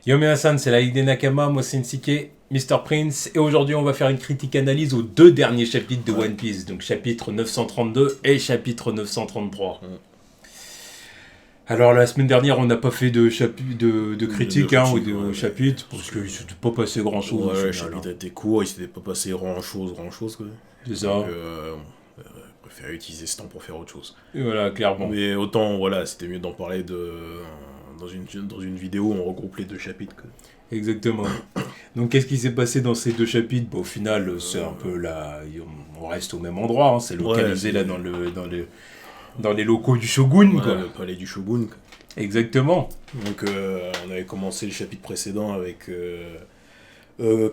Yo Hassan, c'est la Ligue des Nakama, moi c'est Nsike, Mr. Prince, et aujourd'hui on va faire une critique-analyse aux deux derniers chapitres de One Piece, donc chapitre 932 et chapitre 933. Alors la semaine dernière on n'a pas fait de critique ou de chapitre, parce qu'il ne s'était pas passé grand chose. Ouais, le chapitre était court, il ne s'était pas passé grand chose quoi. C'est ça. Donc, préférais utiliser ce temps pour faire autre chose. Et voilà, clairement. Mais autant, voilà, c'était mieux d'en parler dans une vidéo, on regroupe les deux chapitres. Quoi. Exactement. Donc qu'est-ce qui s'est passé dans ces deux chapitres? Au final, c'est un peu là, on reste au même endroit, hein. C'est localisé là dans les locaux du Shogun, quoi. Le palais du Shogun. Quoi. Exactement. Donc on avait commencé le chapitre précédent avec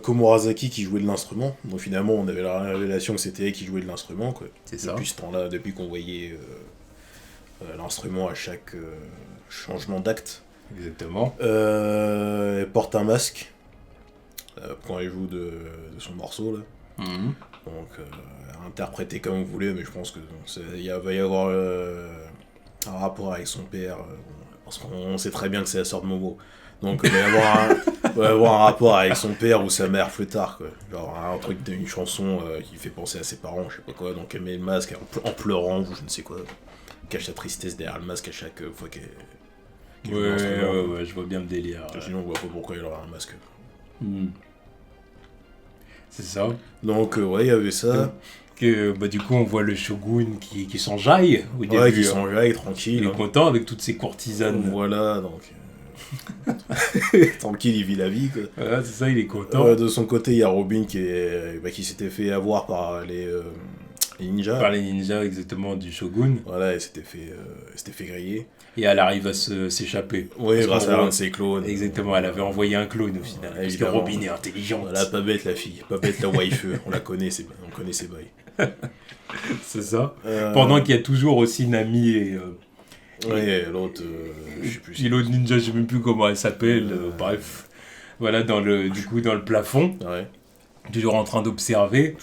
Komurasaki qui jouait de l'instrument. Donc finalement on avait la révélation que c'était elle qui jouait de l'instrument. Quoi. C'est ça. Depuis ce temps-là, depuis qu'on voyait l'instrument à chaque changement d'acte. Exactement. Elle porte un masque quand elle joue de son morceau là. Mm-hmm. Donc interprété comme vous voulez, mais je pense que va y avoir un rapport avec son père, parce qu'on sait très bien que c'est la sœur de Momo. Donc il va y avoir un rapport avec son père ou sa mère plus tard, quoi. Genre un truc d'une chanson qui fait penser à ses parents, je sais pas quoi. Donc elle met le masque en pleurant ou je ne sais quoi, cache sa tristesse derrière le masque à chaque fois qu'elle ouais, je vois bien le délire. Sinon on voit pas pourquoi il aura un masque. C'est ça. Donc ouais, il y avait ça. Du coup on voit le shogun qui s'enjaille au début. Ouais, qui s'enjaille tranquille. Il est content avec toutes ses courtisanes. Voilà, donc tranquille, il vit la vie, quoi. Voilà, c'est ça, il est content. De son côté, il y a Robin qui s'était fait avoir par les ninjas. Par les ninjas, exactement, du shogun. Voilà, elle s'était fait griller. Et elle arrive à s'échapper. Oui, grâce à un de ses clones. Exactement, elle avait envoyé un clone au final. Parce que Robin est intelligente. Voilà, pas bête la fille, pas bête la waifu. On la connaît, on connaît ses bails. C'est ça. Pendant qu'il y a toujours aussi Nami et l'autre, je sais plus. Et l'autre ninja, je sais même plus comment elle s'appelle. Bref, voilà, dans le plafond. Ouais. Toujours en train d'observer.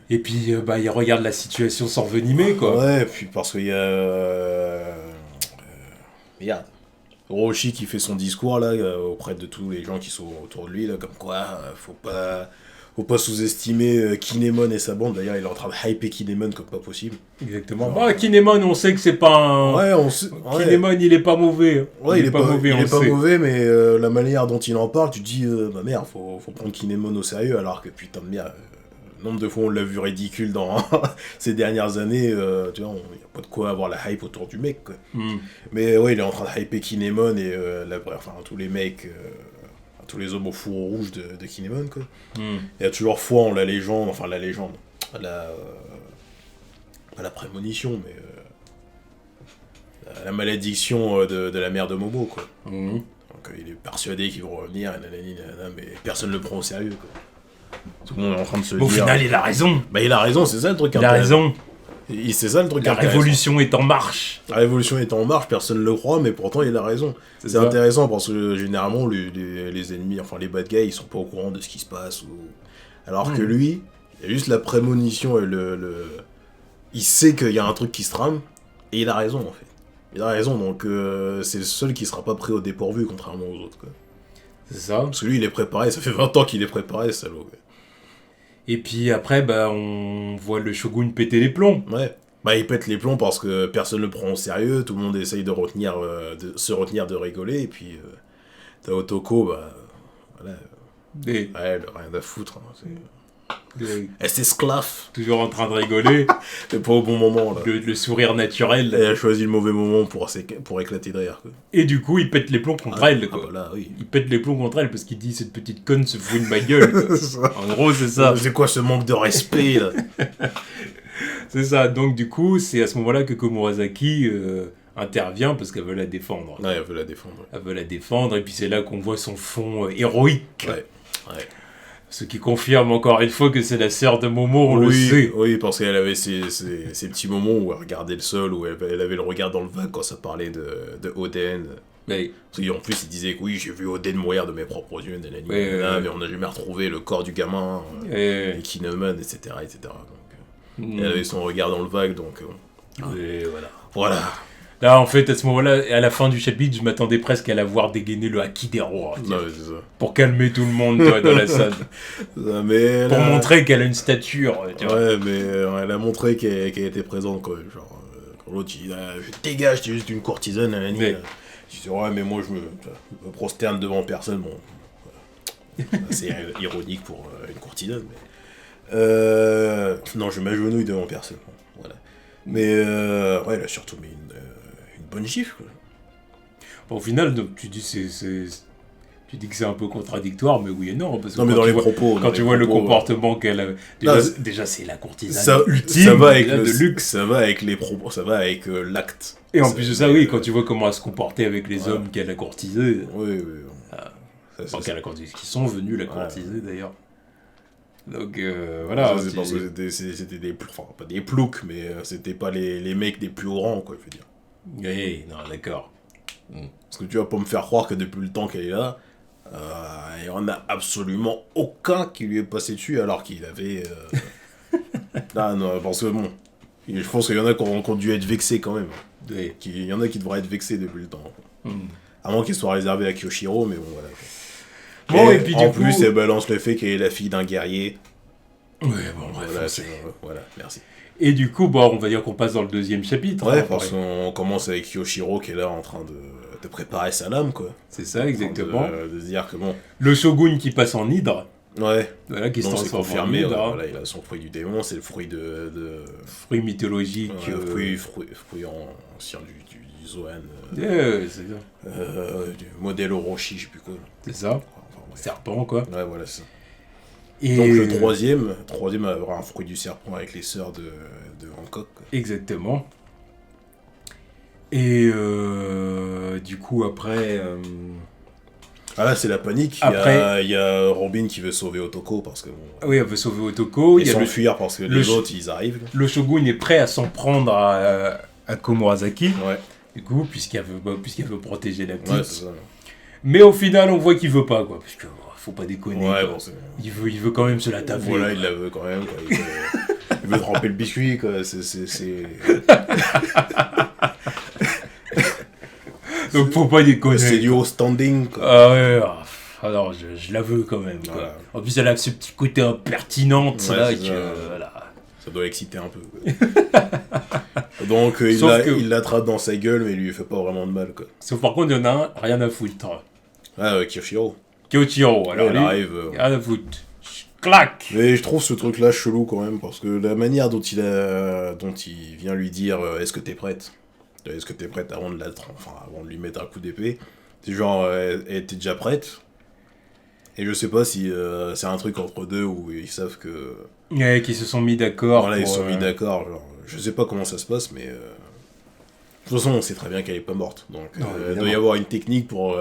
Et puis, il regarde la situation s'envenimer, quoi. Ouais, puis parce qu'il y a... regarde. Orochi qui fait son discours, là, auprès de tous les gens qui sont autour de lui, là, comme quoi, faut pas sous-estimer Kinemon et sa bande. D'ailleurs, il est en train de hyper Kinemon comme pas possible. Exactement. Kinemon, on sait que c'est pas un... Ouais, on sait... Kinemon, il est pas mauvais. Ouais, il est pas mauvais, mais la manière dont il en parle, tu te dis, merde, faut prendre Kinemon au sérieux, alors que putain de merde, nombre de fois on l'a vu ridicule dans ces dernières années, tu vois, il n'y a pas de quoi avoir la hype autour du mec, quoi. Mais ouais, il est en train de hyper Kinemon et tous les mecs... tous les hommes au four rouge de Kinemon, quoi. Il y a toujours foi en la légende, pas la prémonition, mais la malédiction de la mère de Momo, quoi. Donc il est persuadé qu'ils vont revenir, mais personne ne le prend au sérieux, quoi. Tout le monde est en train de se dire... Au final, il a raison. Il a raison, c'est ça le truc. Il a raison. C'est ça le truc. La révolution est en marche. La révolution est en marche, personne ne le croit, mais pourtant il a raison. C'est intéressant parce que généralement les ennemis, enfin les bad guys, ils sont pas au courant de ce qui se passe. Alors que lui, il y a juste la prémonition et il sait qu'il y a un truc qui se trame, et il a raison en fait. Il a raison, donc c'est le seul qui sera pas pris au dépourvu, contrairement aux autres, quoi. C'est ça. Parce que lui il est préparé, ça fait 20 ans qu'il est préparé, ce salaud. Et puis après, on voit le shogun péter les plombs. Ouais. Il pète les plombs parce que personne ne le prend au sérieux, tout le monde essaye de se retenir de rigoler, et puis t'as Otoko, voilà. Elle a rien à foutre. Elle s'esclaffe. Toujours en train de rigoler. Mais pas au bon moment, là. Le sourire naturel. Elle a choisi le mauvais moment pour éclater de rire, quoi. Et du coup, il pète les plombs contre elle, quoi. Oui. Il pète les plombs contre elle parce qu'il dit cette petite conne se fout de ma gueule. En gros, c'est ça. C'est quoi ce manque de respect, là? C'est ça. Donc, du coup, c'est à ce moment-là que Komurasaki intervient parce qu'elle veut la défendre. Ouais, elle veut la défendre. Elle veut la défendre, et puis c'est là qu'on voit son fond héroïque. Ouais. Ce qui confirme encore une fois que c'est la sœur de Momo, on le sait. Oui, parce qu'elle avait ces petits moments où elle regardait le sol, où elle avait le regard dans le vague quand ça parlait de Oden. Oui. Parce qu'en plus, il disait que oui, j'ai vu Oden mourir de mes propres yeux, mais on n'a jamais retrouvé le corps du gamin, et Kinemon, etc. Donc, elle avait son regard dans le vague, donc... Et voilà. Voilà. Là, en fait, à ce moment-là, à la fin du chapitre, je m'attendais presque à la voir dégainer le haki des rois. Non, c'est ça. Pour calmer tout le monde, tu vois, dans la salle. Ça, mais pour montrer qu'elle a une stature, tu vois. Ouais, mais elle a montré qu'elle était présente, quoi. Genre, quand l'autre, il a je dégage, t'es juste une courtisane, Annie. Je dis, ouais, mais moi, je me prosterne devant personne. Bon, c'est ironique pour une courtisane, mais... non, je m'agenouille devant personne. Voilà. Mais, ouais, elle a surtout mis une bonne gifle, quoi. Bon, au final, donc, tu dis tu dis que c'est un peu contradictoire, mais oui et non. Parce que non, mais dans les propos. Quand tu vois le comportement qu'elle a... Déjà, c'est la courtisane ça, ultime, ça va avec de luxe. Ça va avec les propos, ça va avec l'acte. Et en plus de ça, oui, quand tu vois comment elle se comportait avec les hommes qu'elle a courtisés. Oui. Qu'elle a courtisé, qui sont venus la courtiser, d'ailleurs. Donc, voilà. Ça, c'est parce que c'était des... Enfin, pas des ploucs, mais c'était pas les mecs des plus hauts rangs, quoi, je veux dire. Oui, non, d'accord. Parce que tu vas pas me faire croire que depuis le temps qu'elle est là, il y en a absolument aucun qui lui est passé dessus alors qu'il avait... Ah non, parce que bon, je pense qu'il y en a qui ont dû être vexés quand même. Oui. Il y en a qui devraient être vexés depuis le temps. À moins qu'ils soient réservés à Kyoshiro, mais bon, voilà. Bon, et puis en du plus, coup... elle balance le fait qu'elle est la fille d'un guerrier. Ouais, bon, bref, voilà, merci. Et du coup, bon, on va dire qu'on passe dans le deuxième chapitre. Ouais, parce qu'on commence avec Kyoshiro qui est là en train de préparer sa lame, quoi. C'est ça, exactement. De se dire que bon... Le shogun qui passe en hydre. Ouais. Voilà, qui se transforme confirmé, en hydre. Voilà, il a son fruit du démon, c'est le fruit de... Fruit mythologique. Fruit ancien du Zoan. C'est ça. Du modèle Orochi, je sais plus quoi. C'est ça. Enfin, ouais. Serpent, quoi. Ouais, voilà, c'est ça. Et donc le troisième aura un fruit du serpent avec les sœurs de Hancock, quoi. Exactement. Et du coup, après... Ah là, c'est la panique. Après... Il y a Robin qui veut sauver Otoko parce que... Bon, oui, elle veut sauver Otoko. Il s'enfuir parce que les autres, ils arrivent. Le shogun est prêt à s'en prendre à Komurasaki. Ouais. Du coup, puisqu'elle veut protéger la petite. Ouais, c'est ça. Mais au final, on voit qu'il veut pas, quoi. Parce que faut pas déconner. Ouais, bon, il veut quand même se la taper. Voilà, quoi. il la veut quand même, quoi. Il veut tremper le biscuit, quoi. C'est... Donc faut pas déconner. C'est du haut standing, quoi. Ah ouais, alors je la veux quand même, quoi. Voilà. En plus, elle a ce petit côté impertinente, ouais, là, voilà. Ça doit l'exciter un peu, quoi. Donc il l'attrape dans sa gueule, mais il lui fait pas vraiment de mal, quoi. Sauf par contre, il y en a un, rien à foutre. Ah, Kyoshiro. Alors il arrive... rien à foutre. Clac. Mais je trouve ce truc-là chelou, quand même, parce que la manière dont il vient lui dire « Est-ce que t'es prête ?» Est-ce que t'es prête avant de lui mettre un coup d'épée? C'est genre, elle était déjà prête. Et je sais pas si c'est un truc entre deux où ils savent que... Ouais, qu'ils se sont mis d'accord. Voilà, ils se sont mis d'accord. Genre, je sais pas comment ça se passe, mais... De toute façon, on sait très bien qu'elle est pas morte. Donc, il doit y avoir une technique pour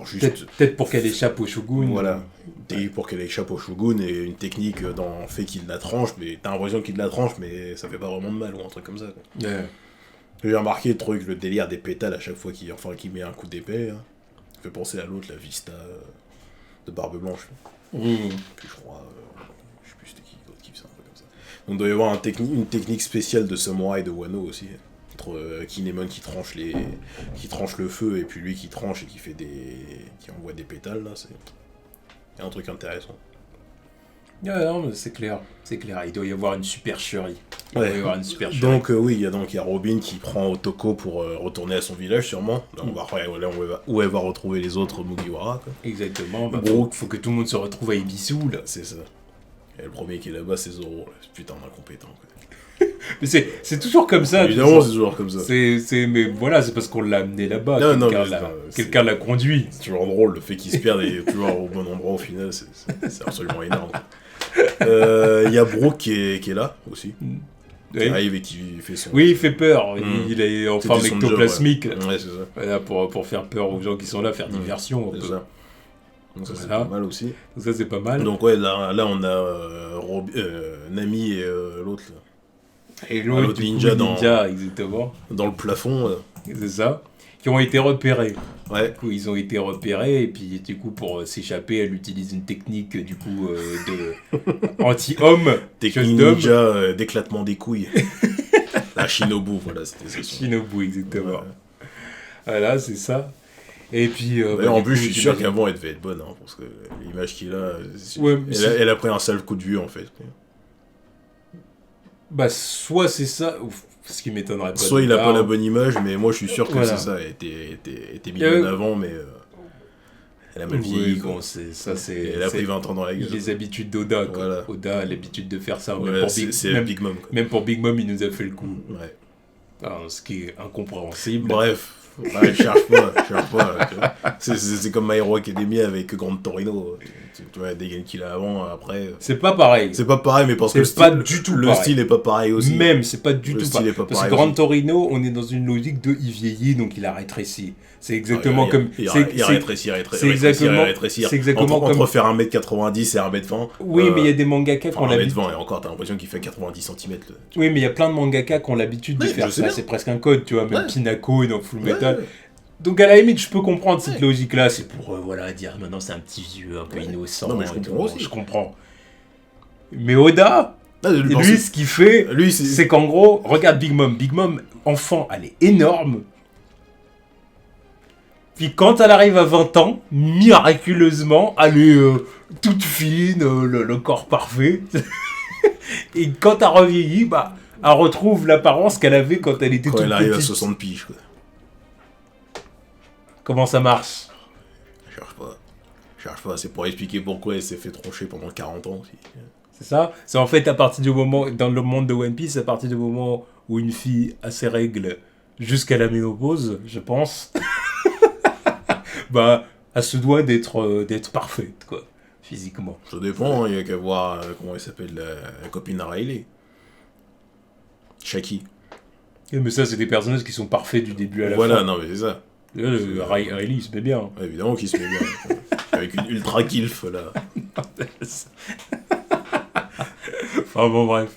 juste... Peut-être pour qu'elle échappe au shogun. Voilà. Une technique pour qu'elle échappe au shogun et une technique dans le fait qu'il la tranche, mais t'as l'impression qu'il la tranche, mais ça fait pas vraiment de mal ou un truc comme ça, quoi. Ouais. J'ai remarqué le délire des pétales à chaque fois qu'il met un coup d'épée. Hein. Ça fait penser à l'autre, la Vista de Barbe Blanche. Puis je crois, je sais plus c'était qui d'autre qui faisait un peu comme ça. Donc il doit y avoir une technique spéciale de samouraï de Wano aussi. Entre Kinemon qui tranche le feu et puis lui qui tranche et qui envoie des pétales là, c'est un truc intéressant. Non, mais c'est clair. Il doit y avoir une supercherie. Donc oui, il y a Robin qui prend Otoko pour retourner à son village sûrement. Là, où elle va retrouver les autres Mugiwara, quoi. Exactement. Faut que tout le monde se retrouve à Ebisu, là. C'est ça. Et le premier qui est là-bas, c'est Zoro. Putain d'incompétent, quoi. Mais c'est toujours comme ça. Évidemment, c'est toujours comme ça. Mais voilà, c'est parce qu'on l'a amené là-bas. Quelqu'un l'a conduit. C'est toujours drôle, le fait qu'il se perde et est toujours au bon endroit au final, c'est absolument énorme. Il y a Brooke qui est là aussi. Qui arrive et qui fait son... Oui, il fait peur. Il est en forme ectoplasmique. Ouais, c'est ça. Voilà, pour faire peur aux gens qui sont là, faire diversion. C'est ça. Donc ça, c'est pas mal aussi. Donc ça, c'est pas mal. Donc ouais, là on a Nami et l'autre, là. Et l'autre ninja, exactement. Dans le plafond. C'est ça. Qui ont été repérés. Ouais. Du coup, ils ont été repérés et puis du coup, pour s'échapper, elle utilise une technique du coup de anti-homme. Technique ninja d'éclatement des couilles. Shinobu, voilà, c'était ça. Shinobu, exactement. Ouais. Voilà, c'est ça. Et puis... en plus, je suis sûr qu'avant, elle devait être bonne, hein, parce que l'image qu'il a... elle a pris un sale coup de vue, en fait. Bah, soit c'est ça, ce qui m'étonnerait pas. Soit il a pas la bonne image, mais moi, je suis sûr que c'est ça. Elle était mignonne avant, mais... Elle a mal vieilli, bon, elle a pris 20 ans dans la gueule. Les habitudes d'Oda, quoi. Voilà. Oda a l'habitude de faire ça. Voilà, c'est Big Mom. Quoi. Même pour Big Mom, il nous a fait le coup. Ouais. Alors, ce qui est incompréhensible. Bref, je cherche pas. C'est comme My Hero Academia avec Grand Torino. Tu vois, des gains qu'il a avant, après... C'est pas pareil. C'est pas pareil, mais parce que le style est pas pareil aussi. Même, c'est pas du tout pareil. Parce que Grand Torino, on est dans une logique de il vieillit, donc il a rétréci. C'est exactement comme... Il rétrécit. C'est exactement comme... Entre faire 1m90 et 1m20... Oui, mais il y a des mangaka qui ont l'habitude... 1m20, et encore, t'as l'impression qu'il fait 90 cm. Oui, mais il y a plein de mangaka qui ont l'habitude de faire ça. C'est presque un code, tu vois. Même Pinako dans Full Metal... Donc à la limite, je peux comprendre cette logique-là. C'est pour dire maintenant c'est un petit vieux, un peu innocent. Non, mais je comprends aussi. Je comprends. Mais Oda, lui, ce qu'il fait, c'est qu'en gros, regarde Big Mom. Big Mom, enfant, elle est énorme. Puis quand elle arrive à 20 ans, miraculeusement, elle est toute fine, le corps parfait. Et quand elle revieillit, bah, elle retrouve l'apparence qu'elle avait quand elle était toute petite. Quand elle arrive à 60 piges, quoi. Comment ça marche ? Je cherche pas. C'est pour expliquer pourquoi elle s'est fait troncher pendant 40 ans aussi. C'est ça ? C'est en fait à partir du moment, dans le monde de One Piece, à partir du moment où une fille a ses règles jusqu'à la ménopause, je pense, bah, elle se doit d'être parfaite, quoi, physiquement. Ça dépend, il y a qu'à voir, comment elle s'appelle, la copine à Riley. Shaki. Mais ça, c'est des personnages qui sont parfaits du début à la fin. Voilà, non mais c'est ça. Riley, il se met bien. Ouais, évidemment qu'il se met bien. Avec une ultra kilf, là. Enfin bon, bref.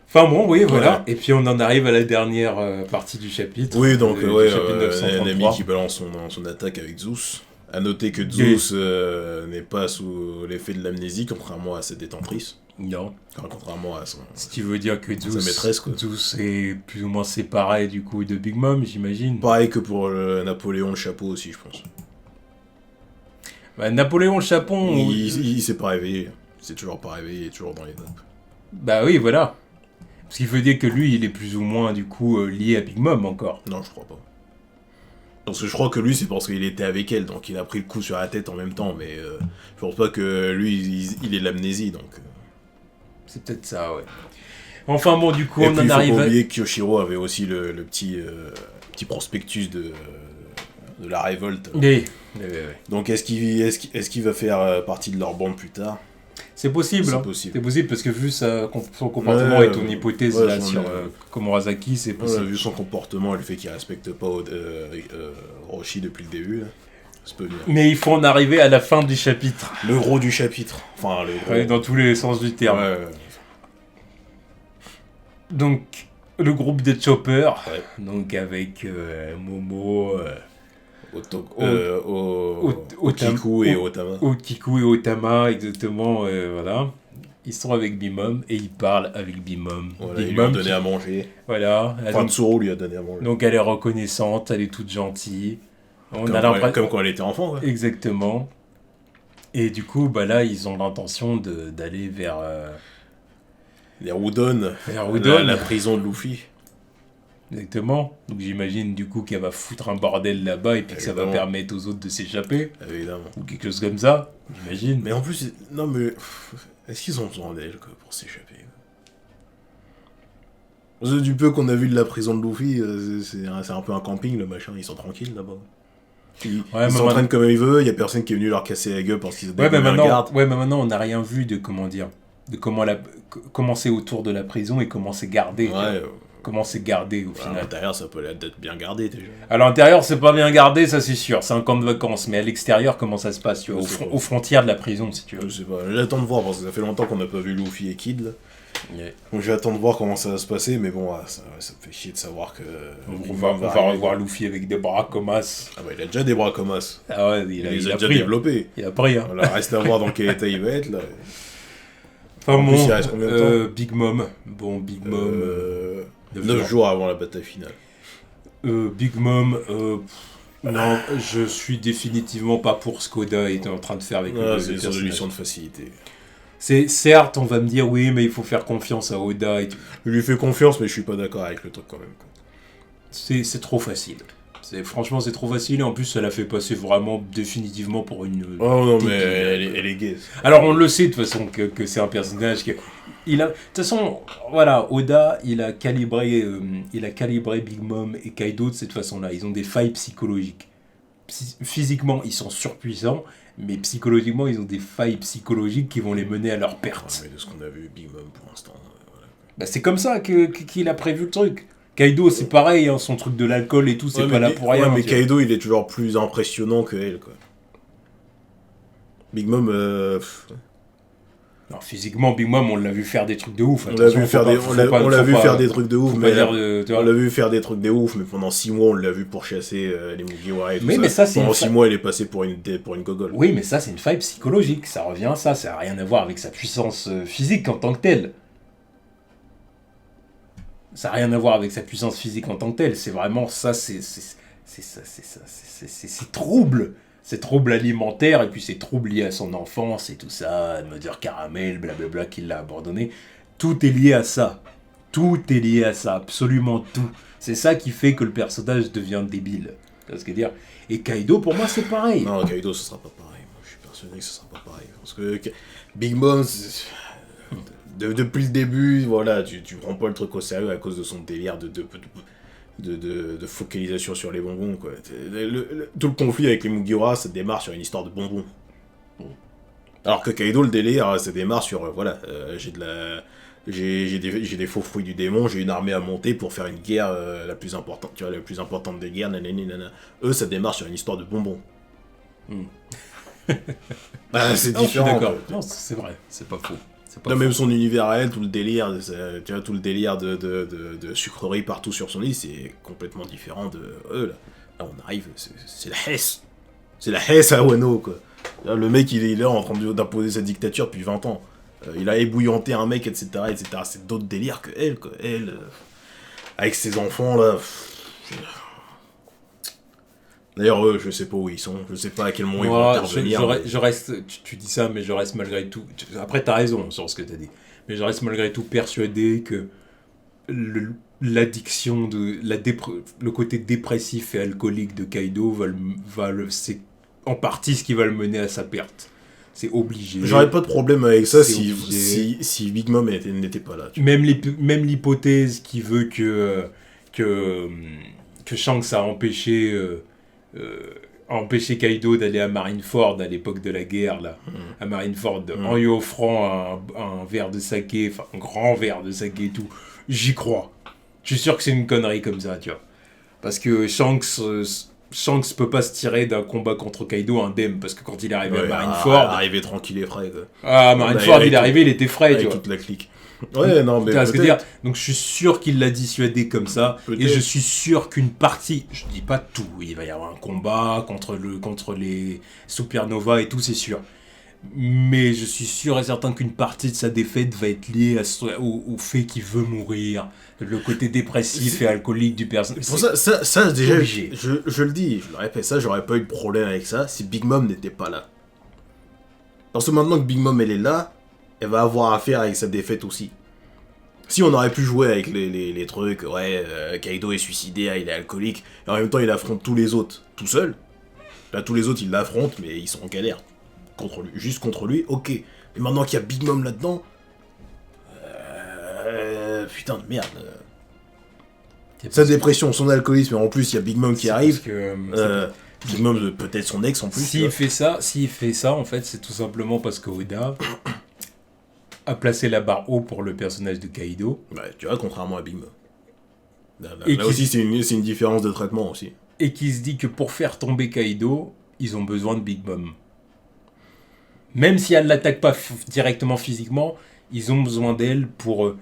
Enfin bon, oui, voilà. Et puis on en arrive à la dernière partie du chapitre. Oui, donc, un ami qui balance son attaque avec Zeus. À noter que Zeus n'est pas sous l'effet de l'amnésie, contrairement à sa détentrice. Non. Contrairement à son... Ce qui veut dire que sa maîtresse, quoi. Zeus est plus ou moins séparé du coup de Big Mom, j'imagine. Pareil que pour Napoléon le chapeau aussi, je pense. Bah, Napoléon le Chapon... Il s'est pas réveillé. Il s'est toujours pas réveillé, il est toujours dans les nappes. Bah oui, voilà. Ce qui veut dire que lui, il est plus ou moins du coup lié à Big Mom encore. Non, je crois pas. Parce que je crois que lui, c'est parce qu'il était avec elle, donc il a pris le coup sur la tête en même temps, mais je pense pas que lui, il ait de l'amnésie, donc... C'est peut-être ça, ouais. Enfin bon, du coup, et on puis, en arrive... il faut pas oublier que Kyoshiro avait aussi le petit prospectus de la révolte. Oui. Donc est-ce qu'il va faire partie de leur bande plus tard ? C'est possible. C'est possible parce que vu son comportement et ton hypothèse là sur Komurasaki, c'est possible. Vu son comportement et le fait qu'il respecte pas Roshi depuis le début, là, ça peut venir. Mais il faut en arriver à la fin du chapitre. Le gros du chapitre. Enfin, le gros. Ouais, dans tous les sens du terme. Ouais. Donc, le groupe des Chopper, donc avec Momo... Okiku et Otama. Okiku et Otama, exactement, voilà. Ils sont avec Bimom et ils parlent avec Bimom. Voilà, ils lui ont donné à manger. Voilà. Enfin, Tsuru lui a donné à manger. Donc elle est reconnaissante, elle est toute gentille. Comme quand elle était enfant. Ouais. Exactement. Et du coup, bah là, ils ont l'intention d'aller vers... les Udon. La prison de Luffy. Exactement. Donc j'imagine du coup qu'elle va foutre un bordel là-bas et puis que ça va permettre aux autres de s'échapper. Évidemment. Ou quelque chose comme ça, j'imagine. Mais en plus, non mais... Est-ce qu'ils ont besoin d'elle pour s'échapper ? Du peu qu'on a vu de la prison de Luffy, c'est un peu un camping le machin, ils sont tranquilles là-bas. Ils s'entraînent comme ils veulent, il y a personne qui est venu leur casser la gueule parce qu'ils ont des gardes. Ouais, mais maintenant on n'a rien vu de comment c'est autour de la prison et comment c'est gardé. Ouais. Comment c'est gardé au final. À l'intérieur, ça peut être bien gardé déjà. À l'intérieur, c'est pas bien gardé, ça c'est sûr. C'est un camp de vacances. Mais à l'extérieur, comment ça se passe, tu vois, aux frontières de la prison, si tu veux. Je sais pas. J'attends de voir parce que ça fait longtemps qu'on n'a pas vu Luffy et Kid. Là. Yeah. Donc j'attends de voir comment ça va se passer. Mais bon, ça me fait chier de savoir que. On va revoir Luffy avec des bras comme as. Ah bah il a déjà des bras comme as. Ah ouais, il les a déjà pris, développés. Il a pris. Hein. Voilà, reste à voir dans quel état il va être là. Enfin bon, Big Mom. Bon, Big Mom. 9 jours avant la bataille finale. Big Mom, non, je suis définitivement pas pour ce qu'Oda était en train de faire avec le c'est une solution de facilité. C'est certes, on va me dire oui, mais il faut faire confiance à Oda et tout. Je lui fais confiance, mais je suis pas d'accord avec le truc quand même. C'est trop facile. Franchement, c'est trop facile et en plus, ça l'a fait passer vraiment définitivement pour une. Oh non, mais elle est gaie. Alors, on le sait de toute façon que c'est un personnage qui. De toute façon, voilà, Oda, il a calibré Big Mom et Kaido de cette façon-là. Ils ont des failles psychologiques. Physiquement, ils sont surpuissants, mais psychologiquement, ils ont des failles psychologiques qui vont les mener à leur perte. Ouais, mais de ce qu'on a vu, Big Mom pour l'instant. Voilà. Bah, c'est comme ça qu'il a prévu le truc. Kaido, c'est pareil, hein, son truc de l'alcool et tout, c'est pas là pour rien. Ouais, mais Kaido, il est toujours plus impressionnant que elle, quoi. Big Mom, Non, physiquement, Big Mom, on l'a vu faire des trucs de ouf. On l'a vu faire des trucs de ouf, mais on l'a vu faire des trucs de ouf, mais pendant 6 mois, on l'a vu pour chasser les Mugiwara et tout ça. Mais ça, pendant 6 mois, il est passé pour une gogole. Oui, mais ça, c'est une faille psychologique. Ça revient à ça. Ça n'a rien à voir avec sa puissance physique en tant que telle. Ça n'a rien à voir avec sa puissance physique en tant que telle. C'est vraiment ça, c'est trouble. C'est trouble alimentaire et puis c'est trouble lié à son enfance et tout ça, Mother Caramel, blablabla, qu'il l'a abandonné. Tout est lié à ça. Tout est lié à ça, absolument tout. C'est ça qui fait que le personnage devient débile. Tu vois ce que je veux dire ? Et Kaido, pour moi, c'est pareil. Non, Kaido, ce sera pas pareil. Moi, je suis persuadé que ce sera pas pareil. Parce que Big Mom, depuis le début, voilà, tu prends pas le truc au sérieux à cause de son délire de focalisation sur les bonbons, quoi. Tout le conflit avec les Mugiwara, ça démarre sur une histoire de bonbons. Alors que Kaido, le délire, ça démarre sur, voilà, j'ai des faux fruits du démon, j'ai une armée à monter pour faire une guerre la plus importante, tu vois, la plus importante des guerres, nanana. Eux, ça démarre sur une histoire de bonbons. C'est différent. D'accord. Non, c'est vrai, c'est pas faux. Là, même son univers à elle, tout le délire, tu vois, tout le délire de sucreries partout sur son lit, c'est complètement différent de eux, là. Là, on arrive, c'est la Hesse. C'est la Hesse à Wano, quoi. Là, le mec, il est là en train d'imposer sa dictature depuis 20 ans. Il a ébouillanté un mec, etc., etc. C'est d'autres délires que elle, quoi. Elle, avec ses enfants, là... D'ailleurs, je sais pas où ils sont, je sais pas à quel moment ils vont intervenir. Je reste, tu dis ça, mais je reste malgré tout... Après, t'as raison sur ce que t'as dit. Mais je reste malgré tout persuadé que l'addiction, le côté dépressif et alcoolique de Kaido c'est en partie ce qui va le mener à sa perte. C'est obligé. J'aurais pas de problème avec ça si Big Mom n'était pas là. Même l'hypothèse qui veut que Shanks a empêché Kaido d'aller à Marineford à l'époque de la guerre, là, à Marineford, en lui offrant un verre de saké, enfin un grand verre de saké et tout. J'y crois. Je suis sûr que c'est une connerie comme ça, tu vois. Parce que Shanks peut pas se tirer d'un combat contre Kaido indemne, parce que quand il est arrivé à Marineford... arrivé tranquille et frais, quoi. Ah, Marineford, il est arrivé, il était frais, tu vois. Avec toute la clique. Ouais, non, mais ce que dire. Donc je suis sûr qu'il l'a dissuadé comme ça, et je suis sûr qu'une partie, je dis pas tout, il va y avoir un combat contre les Supernova et tout, c'est sûr. Mais je suis sûr et certain qu'une partie de sa défaite va être liée au fait qu'il veut mourir, le côté dépressif et alcoolique du personnage. Pour ça déjà, je le dis, je le répète, ça, j'aurais pas eu de problème avec ça si Big Mom n'était pas là. Parce que maintenant que Big Mom elle est là, elle va avoir affaire avec sa défaite aussi. Si on aurait pu jouer avec les trucs, Kaido est suicidé, il est alcoolique, et en même temps il affronte tous les autres tout seul. Là, tous les autres ils l'affrontent, mais ils sont en galère. Juste contre lui, ok. Mais maintenant qu'il y a Big Mom là-dedans... putain de merde. Sa dépression, son alcoolisme, et en plus il y a Big Mom qui arrive. Big Mom, peut-être son ex en plus. S'il fait ça, en fait, c'est tout simplement parce que Oda a placé la barre haut pour le personnage de Kaido. Ouais, tu vois, contrairement à Big Mom. Là aussi, c'est une différence de traitement aussi. Et qui se dit que pour faire tomber Kaido, ils ont besoin de Big Mom. Même si elle ne l'attaque pas directement physiquement, ils ont besoin d'elle pour... de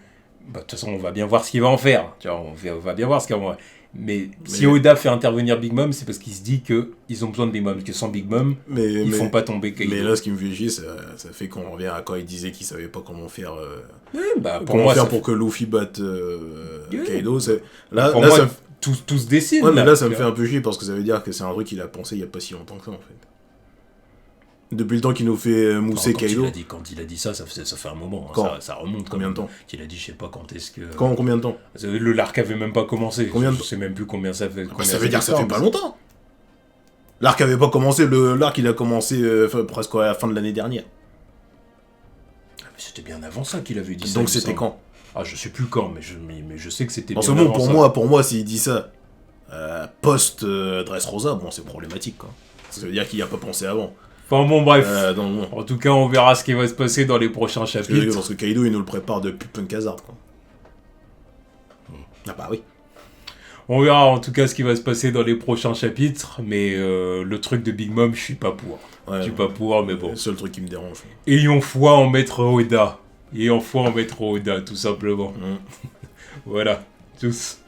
toute façon, on va bien voir ce qu'il va en faire. Tu vois, on va bien voir ce qu'il va en faire. Mais si Oda fait intervenir Big Mom, c'est parce qu'il se dit qu'ils ont besoin de Big Mom, que sans Big Mom, ils font pas tomber Kaido. Mais là, ce qui me fait chier, ça fait qu'on revient à quand il disait qu'il savait pas comment faire, pour que Luffy batte Kaido. Là, ça tout se dessine. Ouais, mais là, ça me fait un peu chier parce que ça veut dire que c'est un truc qu'il a pensé il y a pas si longtemps que ça, en fait. Depuis le temps qu'il nous fait mousser Kaido. Quand il a dit ça fait un moment. Ça remonte. Combien de temps qu'il a dit, je sais pas quand est-ce que. Combien de temps l'arc avait même pas commencé. Je sais même plus combien ça fait. Ça veut dire que ça fait pas longtemps. L'arc avait pas commencé. L'arc il a commencé presque à la fin de l'année dernière. Mais c'était bien avant ça qu'il avait dit ça. Donc c'était quand je sais plus quand, mais je sais que c'était bien avant ça. Pour moi, s'il dit ça post Dressrosa, bon, c'est problématique, quoi. Ça veut dire qu'il y a pas pensé avant. Enfin bon, bref. En tout cas, on verra ce qui va se passer dans les prochains chapitres. Parce que Kaido, il nous le prépare depuis Punk Hazard, quoi. Ah bah oui. On verra en tout cas ce qui va se passer dans les prochains chapitres, mais le truc de Big Mom, je suis pas pour. Ouais, je suis pas pour, mais bon. C'est le seul truc qui me dérange. Ayons foi en Maître Oda. Tout simplement. Voilà. Tous.